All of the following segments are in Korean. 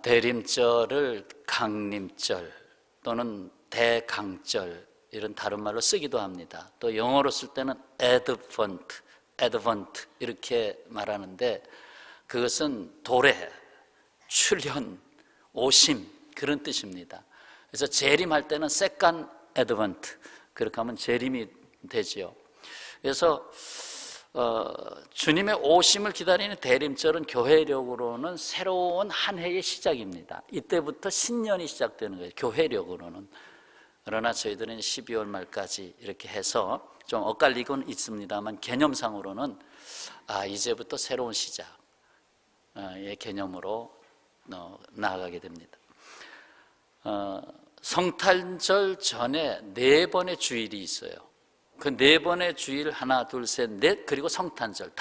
대림절을 강림절 또는 대강절 이런 다른 말로 쓰기도 합니다. 또 영어로 쓸 때는 advent 이렇게 말하는데 그것은 도래, 출현, 오심 그런 뜻입니다. 그래서 재림할 때는 second advent 그렇게 하면 재림이 되지요. 그래서 주님의 오심을 기다리는 대림절은 교회력으로는 새로운 한 해의 시작입니다. 이때부터 신년이 시작되는 거예요, 교회력으로는. 그러나 저희들은 12월 말까지 이렇게 해서 좀 엇갈리곤 있습니다만 개념상으로는 이제부터 새로운 시작의 개념으로 나아가게 됩니다. 성탄절 전에 4번의 주일이 있어요. 그 4번의 주일 하나, 둘, 셋, 넷 그리고 성탄절 5.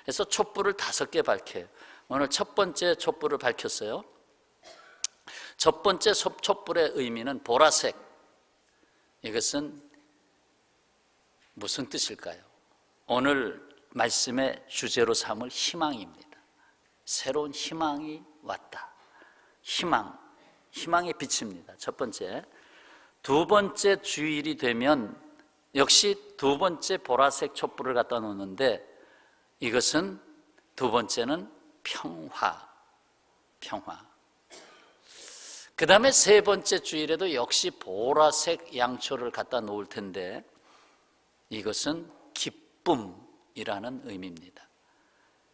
그래서 촛불을 5개 밝혀요. 오늘 첫 번째 촛불을 밝혔어요. 첫 번째 촛불의 의미는 보라색. 이것은 무슨 뜻일까요? 오늘 말씀의 주제로 삼을 희망입니다. 새로운 희망이 왔다. 희망의 빛입니다. 첫 번째. 두 번째 주일이 되면 역시 두 번째 보라색 촛불을 갖다 놓는데 이것은 두 번째는 평화. 그 다음에 세 번째 주일에도 역시 보라색 양초를 갖다 놓을 텐데 이것은 기쁨이라는 의미입니다.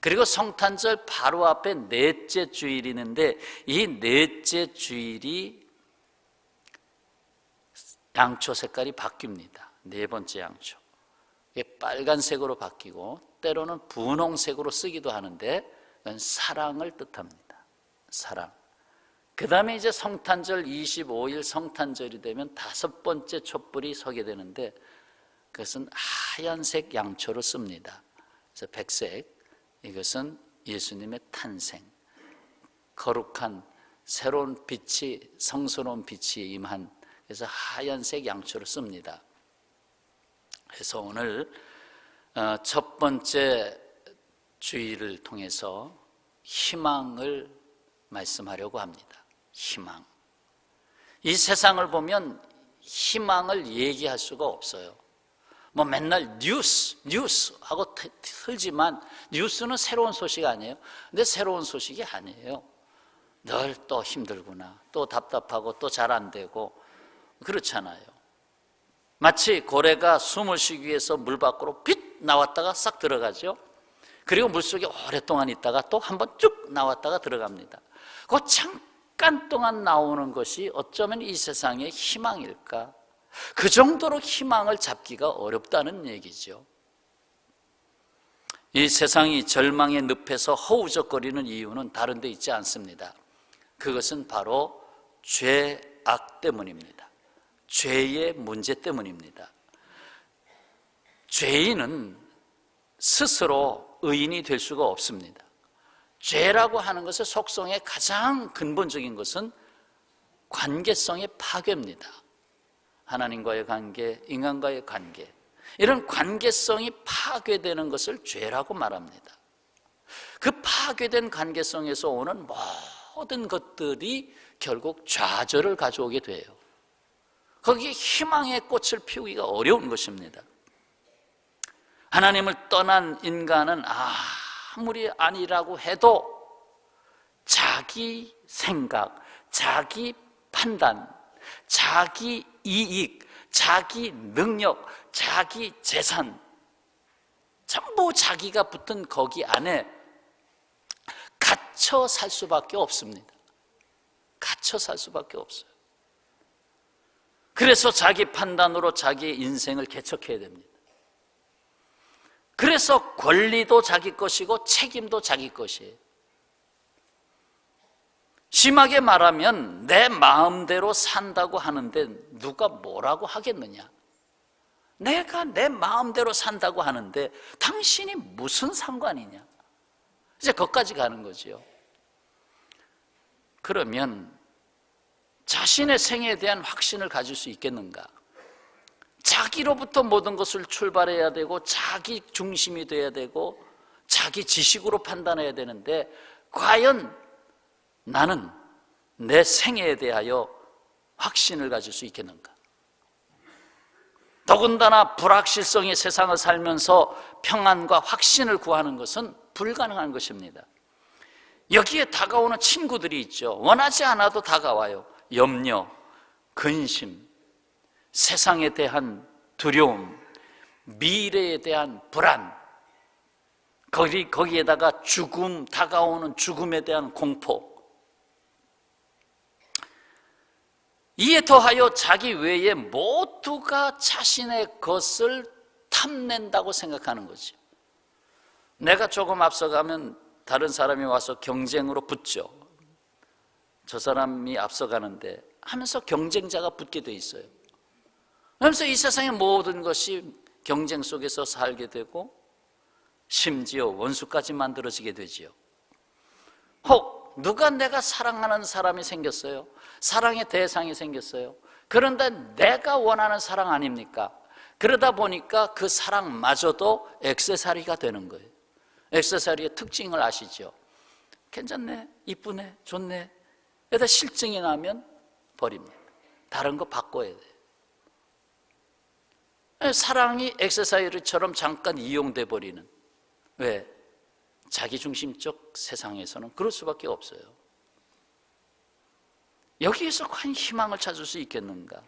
그리고 성탄절 바로 앞에 넷째 주일이 있는데 이 넷째 주일이 양초 색깔이 바뀝니다. 네 번째 양초. 이게 빨간색으로 바뀌고 때로는 분홍색으로 쓰기도 하는데 그건 사랑을 뜻합니다. 사랑. 그 다음에 이제 성탄절 25일 성탄절이 되면 5번째 촛불이 서게 되는데 그것은 하얀색 양초를 씁니다. 그래서 백색. 이것은 예수님의 탄생, 거룩한 새로운 빛이, 성스러운 빛이 임한, 그래서 하얀색 양초를 씁니다. 그래서 오늘 첫 번째 주일을 통해서 희망을 말씀하려고 합니다. 희망. 이 세상을 보면 희망을 얘기할 수가 없어요. 뭐 맨날 뉴스 하고 틀지만 뉴스는 새로운 소식 아니에요? 근데 새로운 소식이 아니에요. 늘 또 힘들구나, 또 답답하고 또 잘 안 되고 그렇잖아요. 마치 고래가 숨을 쉬기 위해서 물 밖으로 빗 나왔다가 싹 들어가죠. 그리고 물속에 오랫동안 있다가 또 한번 쭉 나왔다가 들어갑니다. 그 잠깐 동안 나오는 것이 어쩌면 이 세상의 희망일까? 그 정도로 희망을 잡기가 어렵다는 얘기죠. 이 세상이 절망의 늪에서 허우적거리는 이유는 다른 데 있지 않습니다. 그것은 바로 죄악 때문입니다. 죄의 문제 때문입니다. 죄인은 스스로 의인이 될 수가 없습니다. 죄라고 하는 것의 속성의 가장 근본적인 것은 관계성의 파괴입니다. 하나님과의 관계, 인간과의 관계, 이런 관계성이 파괴되는 것을 죄라고 말합니다. 그 파괴된 관계성에서 오는 모든 것들이 결국 좌절을 가져오게 돼요. 거기에 희망의 꽃을 피우기가 어려운 것입니다. 하나님을 떠난 인간은 아무리 아니라고 해도 자기 생각, 자기 판단, 자기 이익, 자기 능력, 자기 재산 전부 자기가 붙은 거기 안에 갇혀 살 수밖에 없습니다. 갇혀 살 수밖에 없어요. 그래서 자기 판단으로 자기의 인생을 개척해야 됩니다. 그래서 권리도 자기 것이고 책임도 자기 것이에요. 심하게 말하면 내 마음대로 산다고 하는데 누가 뭐라고 하겠느냐? 내가 내 마음대로 산다고 하는데 당신이 무슨 상관이냐? 이제 거기까지 가는 거지요. 그러면 자신의 생에 대한 확신을 가질 수 있겠는가? 자기로부터 모든 것을 출발해야 되고 자기 중심이 돼야 되고 자기 지식으로 판단해야 되는데 과연 나는 내 생애에 대하여 확신을 가질 수 있겠는가? 더군다나 불확실성의 세상을 살면서 평안과 확신을 구하는 것은 불가능한 것입니다. 여기에 다가오는 친구들이 있죠. 원하지 않아도 다가와요. 염려, 근심, 세상에 대한 두려움, 미래에 대한 불안, 거기에다가 죽음, 다가오는 죽음에 대한 공포. 이에 더하여 자기 외에 모두가 자신의 것을 탐낸다고 생각하는 거죠. 내가 조금 앞서가면 다른 사람이 와서 경쟁으로 붙죠. 저 사람이 앞서가는데 하면서 경쟁자가 붙게 돼 있어요. 그러면서 이 세상의 모든 것이 경쟁 속에서 살게 되고 심지어 원수까지 만들어지게 되지요. 혹 누가 내가 사랑하는 사람이 생겼어요. 사랑의 대상이 생겼어요. 그런데 내가 원하는 사랑 아닙니까? 그러다 보니까 그 사랑마저도 액세서리가 되는 거예요. 액세서리의 특징을 아시죠? 괜찮네, 이쁘네, 좋네. 여기다 실증이 나면 버립니다. 다른 거 바꿔야 돼요. 사랑이 액세서리처럼 잠깐 이용돼 버리는. 왜? 자기중심적 세상에서는 그럴 수밖에 없어요. 여기에서 과연 희망을 찾을 수 있겠는가?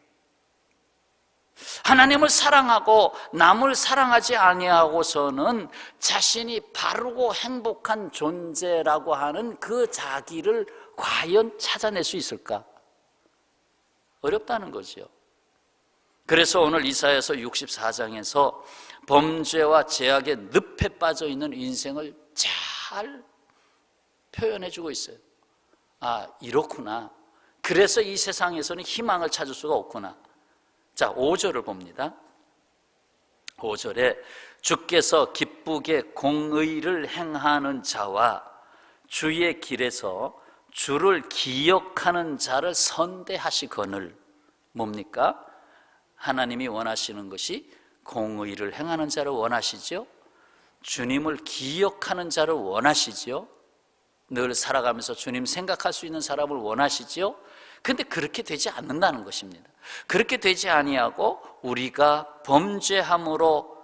하나님을 사랑하고 남을 사랑하지 아니하고서는 자신이 바르고 행복한 존재라고 하는 그 자기를 과연 찾아낼 수 있을까? 어렵다는 거죠. 그래서 오늘 이사야서 64장에서 범죄와 죄악의 늪에 빠져 있는 인생을 잘 표현해 주고 있어요. 아, 이렇구나. 그래서 이 세상에서는 희망을 찾을 수가 없구나. 자, 5절을 봅니다. 5절에 주께서 기쁘게 공의를 행하는 자와 주의 길에서 주를 기억하는 자를 선대하시거늘. 뭡니까? 하나님이 원하시는 것이 공의를 행하는 자를 원하시죠. 주님을 기억하는 자를 원하시죠. 늘 살아가면서 주님 생각할 수 있는 사람을 원하시죠. 근데 그렇게 되지 않는다는 것입니다. 그렇게 되지 아니하고 우리가 범죄함으로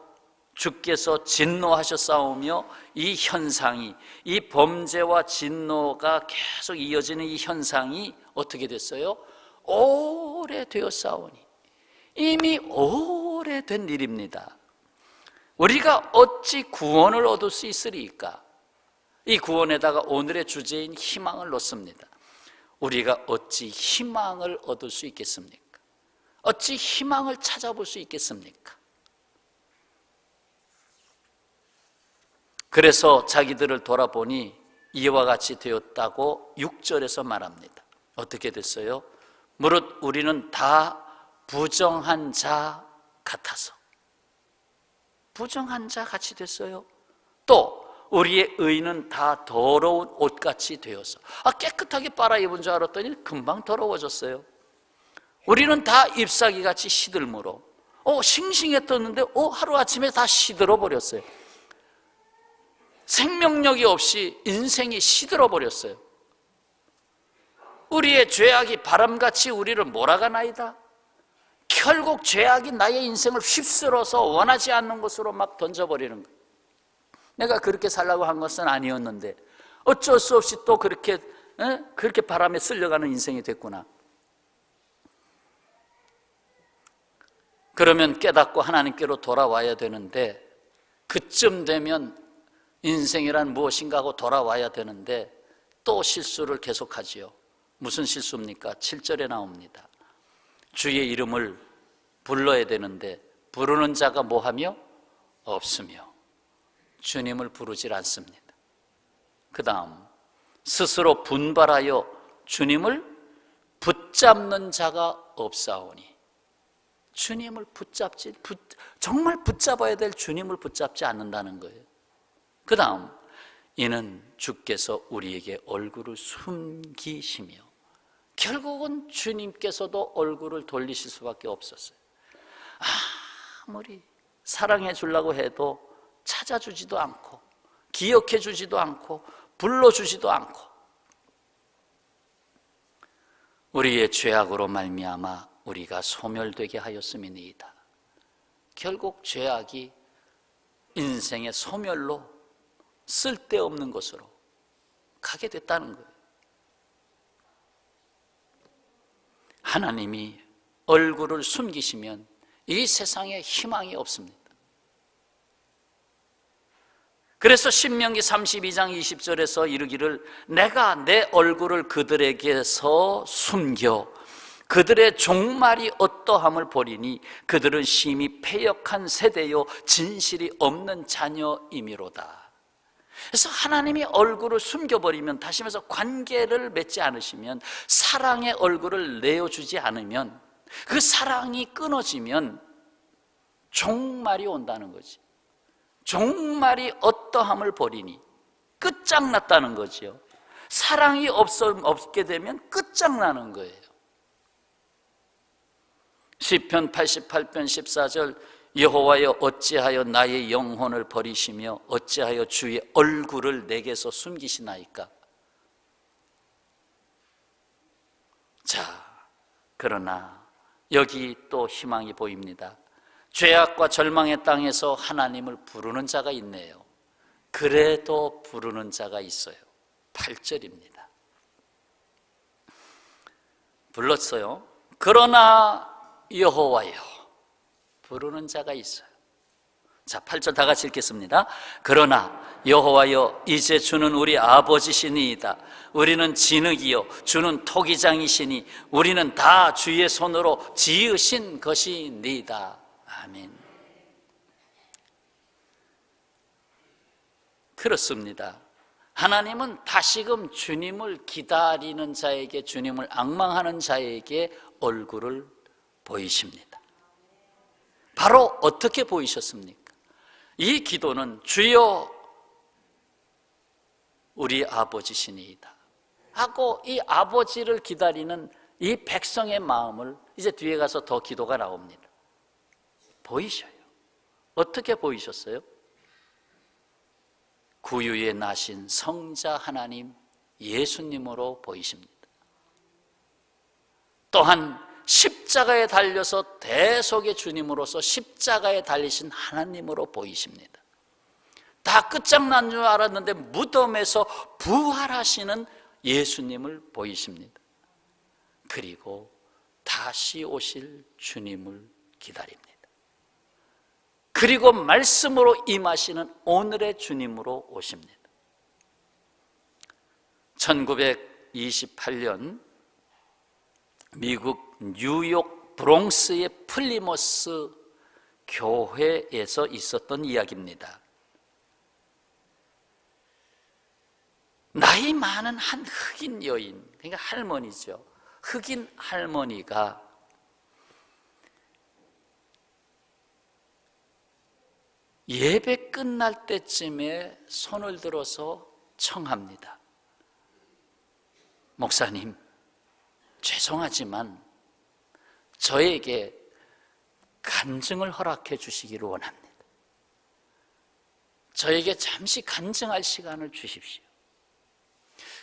주께서 진노하셨사오며 이 현상이, 이 범죄와 진노가 계속 이어지는 이 현상이 어떻게 됐어요? 오래되었사오니. 이미 오래된 일입니다. 우리가 어찌 구원을 얻을 수 있으리까? 이 구원에다가 오늘의 주제인 희망을 넣습니다. 우리가 어찌 희망을 얻을 수 있겠습니까? 어찌 희망을 찾아볼 수 있겠습니까? 그래서 자기들을 돌아보니 이와 같이 되었다고 6절에서 말합니다. 어떻게 됐어요? 무릇 우리는 다 부정한 자 같아서. 부정한 자 같이 됐어요. 또 우리의 의는 다 더러운 옷같이 되어서. 깨끗하게 빨아입은 줄 알았더니 금방 더러워졌어요. 우리는 다 잎사귀같이 시들므로. 싱싱했었는데 하루아침에 다 시들어 버렸어요. 생명력이 없이 인생이 시들어 버렸어요. 우리의 죄악이 바람같이 우리를 몰아가나이다. 결국 죄악이 나의 인생을 휩쓸어서 원하지 않는 곳으로 막 던져버리는 거예요. 내가 그렇게 살라고 한 것은 아니었는데 어쩔 수 없이 또 그렇게 바람에 쓸려가는 인생이 됐구나. 그러면 깨닫고 하나님께로 돌아와야 되는데, 그쯤 되면 인생이란 무엇인가 하고 돌아와야 되는데 또 실수를 계속하지요. 무슨 실수입니까? 7절에 나옵니다. 주의 이름을 불러야 되는데 부르는 자가 뭐하며? 없으며 주님을 부르질 않습니다. 그 다음 스스로 분발하여 주님을 붙잡는 자가 없사오니. 주님을 정말 붙잡아야 될 주님을 붙잡지 않는다는 거예요. 그 다음 이는 주께서 우리에게 얼굴을 숨기시며. 결국은 주님께서도 얼굴을 돌리실 수밖에 없었어요. 아무리 사랑해 주려고 해도 찾아주지도 않고 기억해 주지도 않고 불러주지도 않고. 우리의 죄악으로 말미암아 우리가 소멸되게 하였음이니이다. 결국 죄악이 인생의 소멸로, 쓸데없는 것으로 가게 됐다는 거예요. 하나님이 얼굴을 숨기시면 이 세상에 희망이 없습니다. 그래서 신명기 32장 20절에서 이르기를 내가 내 얼굴을 그들에게서 숨겨 그들의 종말이 어떠함을 보리니 그들은 심히 패역한 세대요 진실이 없는 자녀이미로다. 그래서 하나님이 얼굴을 숨겨버리면, 다시 말해서 관계를 맺지 않으시면, 사랑의 얼굴을 내어주지 않으면, 그 사랑이 끊어지면 종말이 온다는 거지. 종말이 어떠함을 보리니 끝장났다는 거지요. 사랑이 없게 되면 끝장나는 거예요. 시편 88편 14절 여호와여 어찌하여 나의 영혼을 버리시며 어찌하여 주의 얼굴을 내게서 숨기시나이까. 자, 그러나 여기 또 희망이 보입니다. 죄악과 절망의 땅에서 하나님을 부르는 자가 있네요. 그래도 부르는 자가 있어요. 8절입니다. 불렀어요. 그러나 여호와여, 부르는 자가 있어요. 자, 8절 다 같이 읽겠습니다. 그러나 여호와여 이제 주는 우리 아버지시니이다. 우리는 진흙이요 주는 토기장이시니 우리는 다 주의 손으로 지으신 것이니이다. 아멘. 그렇습니다. 하나님은 다시금 주님을 기다리는 자에게, 주님을 앙망하는 자에게 얼굴을 보이십니다. 바로 어떻게 보이셨습니까? 이 기도는 주여 우리 아버지시니이다 하고 이 아버지를 기다리는 이 백성의 마음을 이제 뒤에 가서 더 기도가 나옵니다. 보이셔요. 어떻게 보이셨어요? 구유에 나신 성자 하나님 예수님으로 보이십니다. 또한 십자가에 달려서 대속의 주님으로서 십자가에 달리신 하나님으로 보이십니다. 다 끝장난 줄 알았는데 무덤에서 부활하시는 예수님을 보이십니다. 그리고 다시 오실 주님을 기다립니다. 그리고 말씀으로 임하시는 오늘의 주님으로 오십니다. 1928년 미국 뉴욕 브롱스의 플리머스 교회에서 있었던 이야기입니다. 나이 많은 한 흑인 여인, 그러니까 할머니죠. 흑인 할머니가 예배 끝날 때쯤에 손을 들어서 청합니다. 목사님, 죄송하지만 저에게 간증을 허락해 주시기를 원합니다. 저에게 잠시 간증할 시간을 주십시오.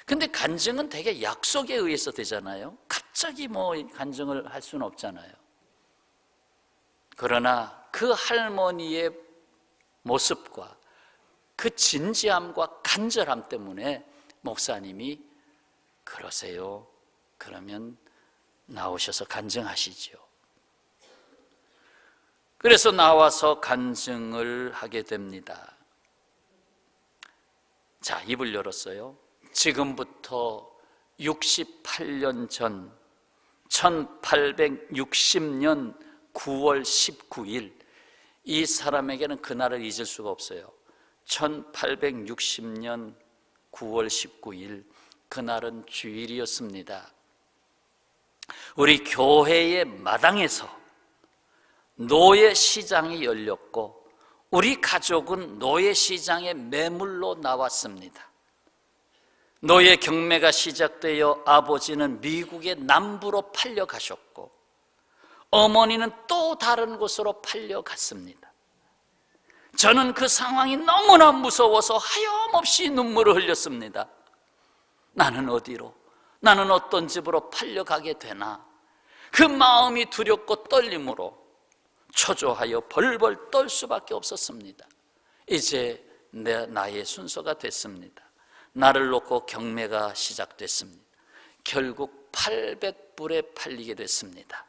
근데 간증은 되게 약속에 의해서 되잖아요. 갑자기 간증을 할 수는 없잖아요. 그러나 그 할머니의 모습과 그 진지함과 간절함 때문에 목사님이 그러세요. 그러면 나오셔서 간증하시죠. 그래서 나와서 간증을 하게 됩니다. 자, 입을 열었어요. 지금부터 68년 전 1860년 9월 19일 이 사람에게는 그날을 잊을 수가 없어요. 1860년 9월 19일 그날은 주일이었습니다. 우리 교회의 마당에서 노예 시장이 열렸고 우리 가족은 노예 시장에 매물로 나왔습니다. 노예 경매가 시작되어 아버지는 미국의 남부로 팔려가셨고 어머니는 또 다른 곳으로 팔려갔습니다. 저는 그 상황이 너무나 무서워서 하염없이 눈물을 흘렸습니다. 나는 어디로? 나는 어떤 집으로 팔려가게 되나, 그 마음이 두렵고 떨림으로 초조하여 벌벌 떨 수밖에 없었습니다. 이제 나의 순서가 됐습니다. 나를 놓고 경매가 시작됐습니다. 결국 800불에 팔리게 됐습니다.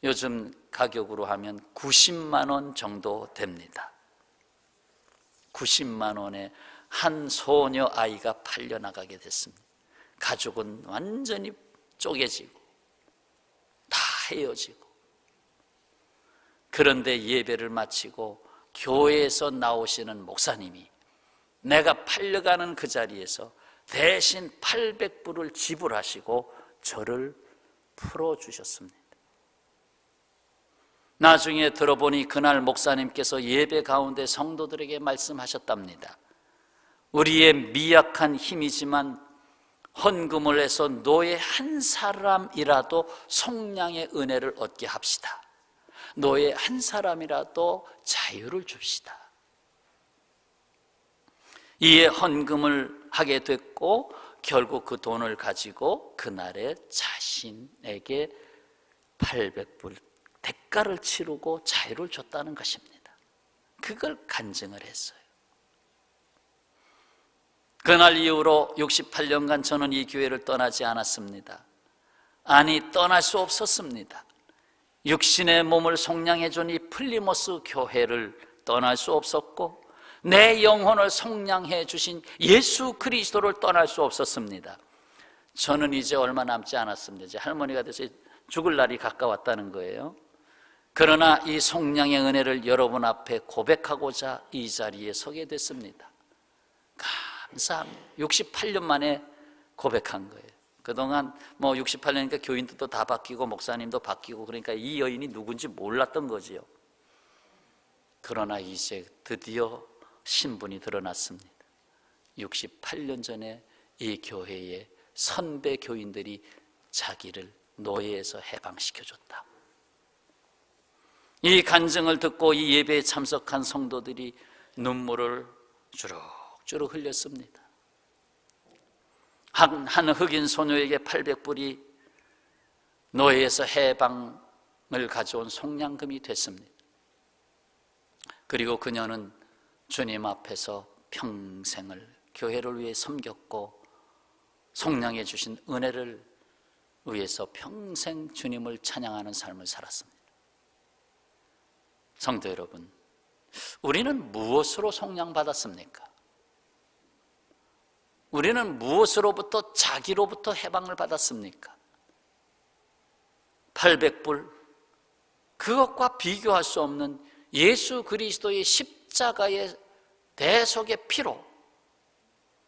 요즘 가격으로 하면 90만 원 정도 됩니다. 90만 원에 한 소녀 아이가 팔려나가게 됐습니다. 가족은 완전히 쪼개지고 다 헤어지고, 그런데 예배를 마치고 교회에서 나오시는 목사님이 내가 팔려가는 그 자리에서 대신 800불을 지불하시고 저를 풀어주셨습니다. 나중에 들어보니 그날 목사님께서 예배 가운데 성도들에게 말씀하셨답니다. 우리의 미약한 힘이지만 헌금을 해서 노예 한 사람이라도 속량의 은혜를 얻게 합시다. 노예 한 사람이라도 자유를 줍시다. 이에 헌금을 하게 됐고, 결국 그 돈을 가지고 그날에 자신에게 800불 대가를 치르고 자유를 줬다는 것입니다. 그걸 간증을 했어요. 그날 이후로 68년간 저는 이 교회를 떠나지 않았습니다. 아니, 떠날 수 없었습니다. 육신의 몸을 속량해 준 이 플리모스 교회를 떠날 수 없었고, 내 영혼을 속량해 주신 예수 그리스도를 떠날 수 없었습니다. 저는 이제 얼마 남지 않았습니다. 이제 할머니가 돼서 죽을 날이 가까웠다는 거예요. 그러나 이 속량의 은혜를 여러분 앞에 고백하고자 이 자리에 서게 됐습니다. 감사합니다. 68년 만에 고백한 거예요. 그동안 68년이니까 교인들도 다 바뀌고 목사님도 바뀌고, 그러니까 이 여인이 누군지 몰랐던 거지요. 그러나 이제 드디어 신분이 드러났습니다. 68년 전에 이 교회의 선배 교인들이 자기를 노예에서 해방시켜줬다. 이 간증을 듣고 이 예배에 참석한 성도들이 눈물을 주룩주룩 흘렸습니다. 한 흑인 소녀에게 800불이 노예에서 해방을 가져온 속량금이 됐습니다. 그리고 그녀는 주님 앞에서 평생을 교회를 위해 섬겼고, 속량해 주신 은혜를 위해서 평생 주님을 찬양하는 삶을 살았습니다. 성도 여러분, 우리는 무엇으로 속량받았습니까? 우리는 무엇으로부터, 자기로부터 해방을 받았습니까? 800불, 그것과 비교할 수 없는 예수 그리스도의 십자가의 대속의 피로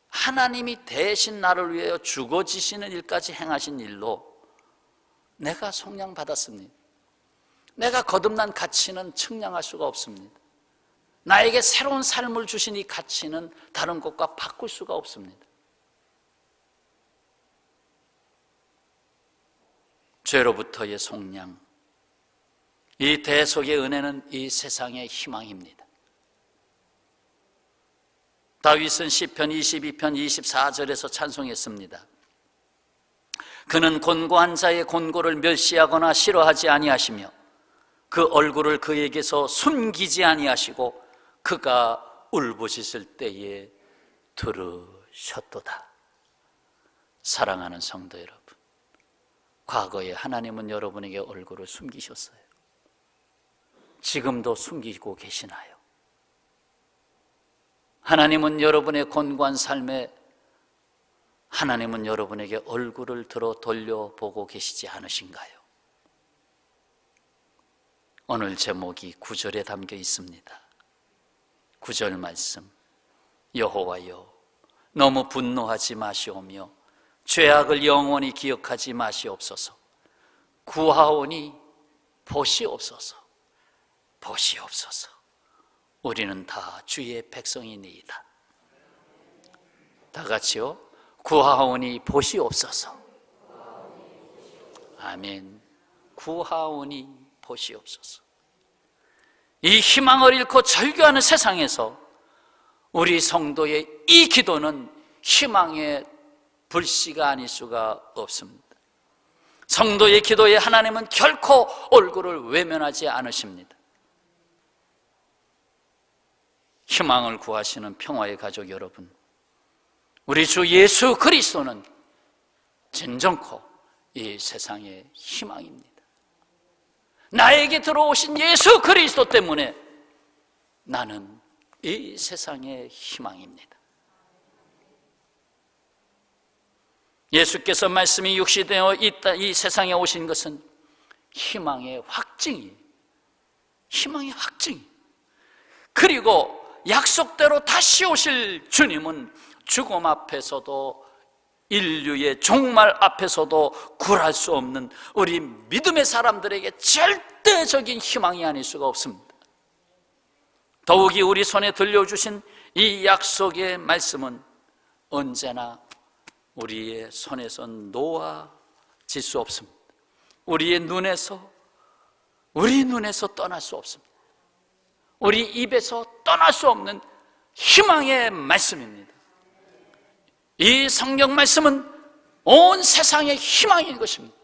하나님이 대신 나를 위하여 죽어지시는 일까지 행하신 일로 내가 속량받았습니다. 내가 거듭난 가치는 측량할 수가 없습니다. 나에게 새로운 삶을 주신 이 가치는 다른 것과 바꿀 수가 없습니다. 죄로부터의 속량, 이 대속의 은혜는 이 세상의 희망입니다. 다윗은 시편 22편 24절에서 찬송했습니다. 그는 곤고한 자의 곤고를 멸시하거나 싫어하지 아니하시며 그 얼굴을 그에게서 숨기지 아니하시고 그가 울부짖을 때에 들으셨도다. 사랑하는 성도 여러분, 과거에 하나님은 여러분에게 얼굴을 숨기셨어요. 지금도 숨기고 계시나요? 하나님은 여러분의 곤고한 삶에, 하나님은 여러분에게 얼굴을 들어 돌려보고 계시지 않으신가요? 오늘 제목이 9절에 담겨 있습니다. 9절 말씀, 여호와여 너무 분노하지 마시오며 죄악을 영원히 기억하지 마시옵소서. 구하오니 보시옵소서. 보시옵소서. 우리는 다 주의 백성이니이다. 다 같이요. 구하오니 보시옵소서. 아멘. 구하오니 보시옵소서. 이 희망을 잃고 절규하는 세상에서 우리 성도의 이 기도는 희망의 불씨가 아닐 수가 없습니다. 성도의 기도에 하나님은 결코 얼굴을 외면하지 않으십니다. 희망을 구하시는 평화의 가족 여러분, 우리 주 예수 그리스도는 진정코 이 세상의 희망입니다. 나에게 들어오신 예수 그리스도 때문에 나는 이 세상의 희망입니다. 예수께서 말씀이 육시되어 이 세상에 오신 것은 희망의 확증이에요. 희망의 확증. 그리고 약속대로 다시 오실 주님은 죽음 앞에서도 인류의 종말 앞에서도 굴할 수 없는 우리 믿음의 사람들에게 절대적인 희망이 아닐 수가 없습니다. 더욱이 우리 손에 들려주신 이 약속의 말씀은 언제나 우리의 손에서 놓아질 수 없습니다. 우리 눈에서 떠날 수 없습니다. 우리 입에서 떠날 수 없는 희망의 말씀입니다. 이 성경 말씀은 온 세상의 희망인 것입니다.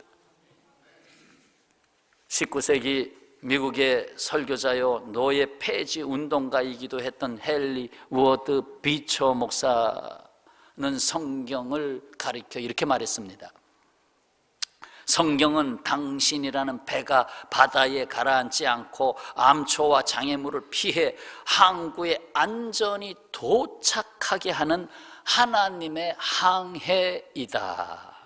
19세기 미국의 설교자요 노예 폐지 운동가이기도 했던 헨리 워드 비처 목사는 성경을 가리켜 이렇게 말했습니다. 성경은 당신이라는 배가 바다에 가라앉지 않고 암초와 장애물을 피해 항구에 안전히 도착하게 하는 하나님의 항해이다.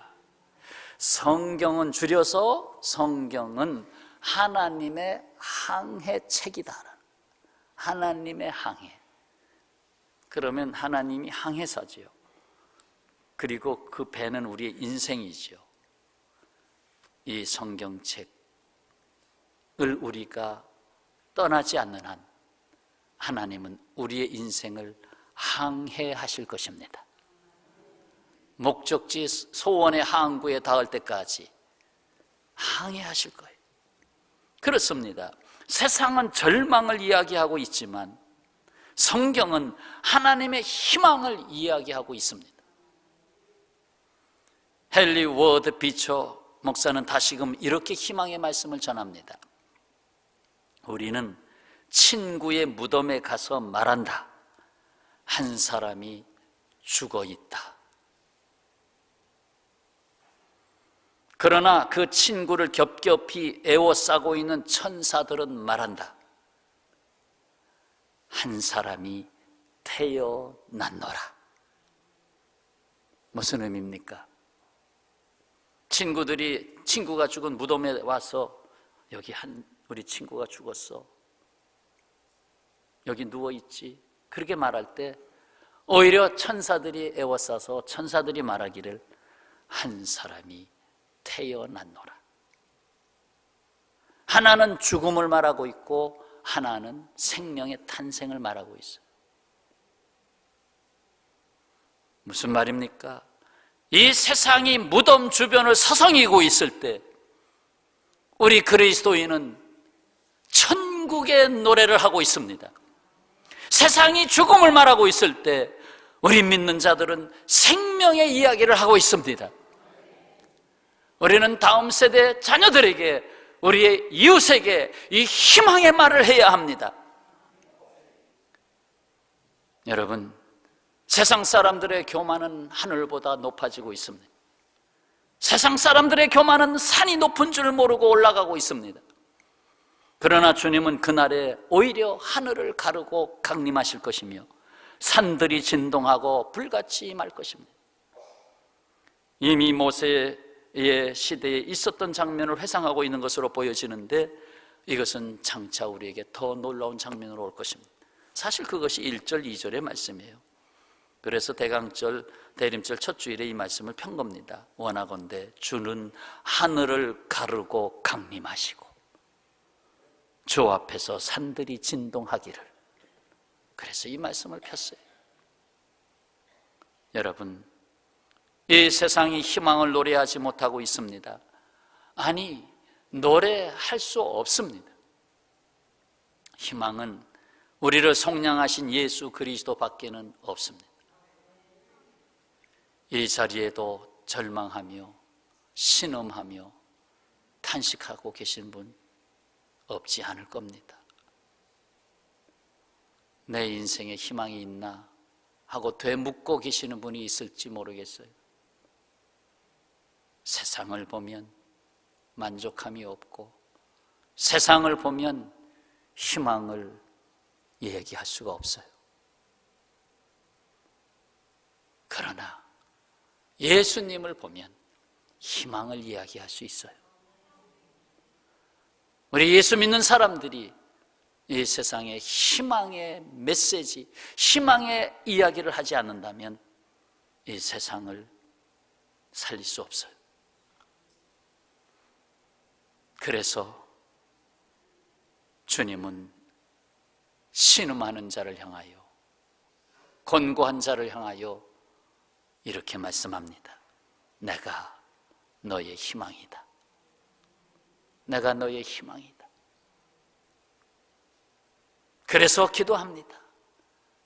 성경은 줄여서 성경은 하나님의 항해책이다. 하나님의 항해. 그러면 하나님이 항해사지요. 그리고 그 배는 우리의 인생이지요. 이 성경책을 우리가 떠나지 않는 한 하나님은 우리의 인생을 항해하실 것입니다. 목적지 소원의 항구에 닿을 때까지 항해하실 거예요. 그렇습니다. 세상은 절망을 이야기하고 있지만 성경은 하나님의 희망을 이야기하고 있습니다. 헨리 워드 비처 목사는 다시금 이렇게 희망의 말씀을 전합니다. 우리는 친구의 무덤에 가서 말한다. 한 사람이 죽어 있다. 그러나 그 친구를 겹겹이 애워싸고 있는 천사들은 말한다. 한 사람이 태어났노라. 무슨 의미입니까? 친구가 죽은 무덤에 와서 여기 우리 친구가 죽었어. 여기 누워있지. 그렇게 말할 때 오히려 천사들이 애워싸서 천사들이 말하기를 한 사람이 태어났노라. 하나는 죽음을 말하고 있고 하나는 생명의 탄생을 말하고 있어요. 무슨 말입니까? 이 세상이 무덤 주변을 서성이고 있을 때 우리 그리스도인은 천국의 노래를 하고 있습니다. 세상이 죽음을 말하고 있을 때 우리 믿는 자들은 생명의 이야기를 하고 있습니다. 우리는 다음 세대 자녀들에게 우리의 이웃에게 이 희망의 말을 해야 합니다. 여러분, 세상 사람들의 교만은 하늘보다 높아지고 있습니다. 세상 사람들의 교만은 산이 높은 줄 모르고 올라가고 있습니다. 그러나 주님은 그날에 오히려 하늘을 가르고 강림하실 것이며 산들이 진동하고 불같이 말 것입니다. 이미 모세의 시대에 있었던 장면을 회상하고 있는 것으로 보여지는데 이것은 장차 우리에게 더 놀라운 장면으로 올 것입니다. 사실 그것이 1절, 2절의 말씀이에요. 그래서 대림절 첫 주일에 이 말씀을 편 겁니다. 원하건대 주는 하늘을 가르고 강림하시고 주 앞에서 산들이 진동하기를. 그래서 이 말씀을 폈어요. 여러분, 이 세상이 희망을 노래하지 못하고 있습니다. 아니, 노래할 수 없습니다. 희망은 우리를 속량하신 예수 그리스도 밖에는 없습니다. 이 자리에도 절망하며 신음하며 탄식하고 계신 분 없지 않을 겁니다. 내 인생에 희망이 있나 하고 되묻고 계시는 분이 있을지 모르겠어요. 세상을 보면 만족함이 없고 세상을 보면 희망을 얘기할 수가 없어요. 그러나 예수님을 보면 희망을 이야기할 수 있어요. 우리 예수 믿는 사람들이 이 세상에 희망의 메시지, 희망의 이야기를 하지 않는다면 이 세상을 살릴 수 없어요. 그래서 주님은 신음하는 자를 향하여, 권고한 자를 향하여 이렇게 말씀합니다. 내가 너의 희망이다. 내가 너의 희망이다. 그래서 기도합니다.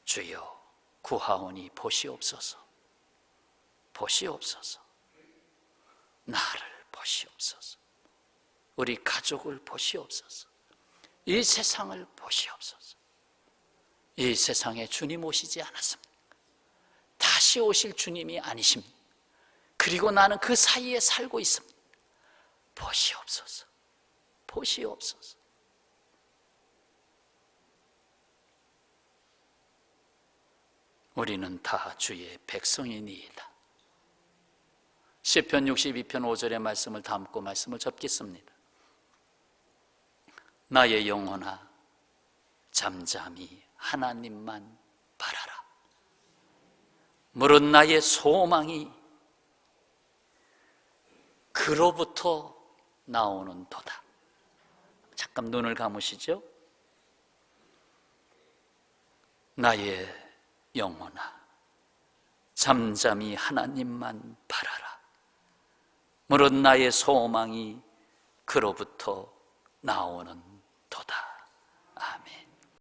주여 구하오니 보시옵소서. 보시옵소서. 나를 보시옵소서. 우리 가족을 보시옵소서. 이 세상을 보시옵소서. 이 세상에 주님 오시지 않았습니까? 다시 오실 주님이 아니십니까? 그리고 나는 그 사이에 살고 있습니다. 보시옵소서. 보시옵소서. 우리는 다 주의 백성이니이다. 시편 62편 5절의 말씀을 담고 말씀을 접겠습니다. 나의 영혼아 잠잠히 하나님만 바라라. 무릇 나의 소망이 그로부터 나오는 도다. 잠깐 눈을 감으시죠. 나의 영혼아 잠잠히 하나님만 바라라. 무릇 나의 소망이 그로부터 나오는 도다. 아멘.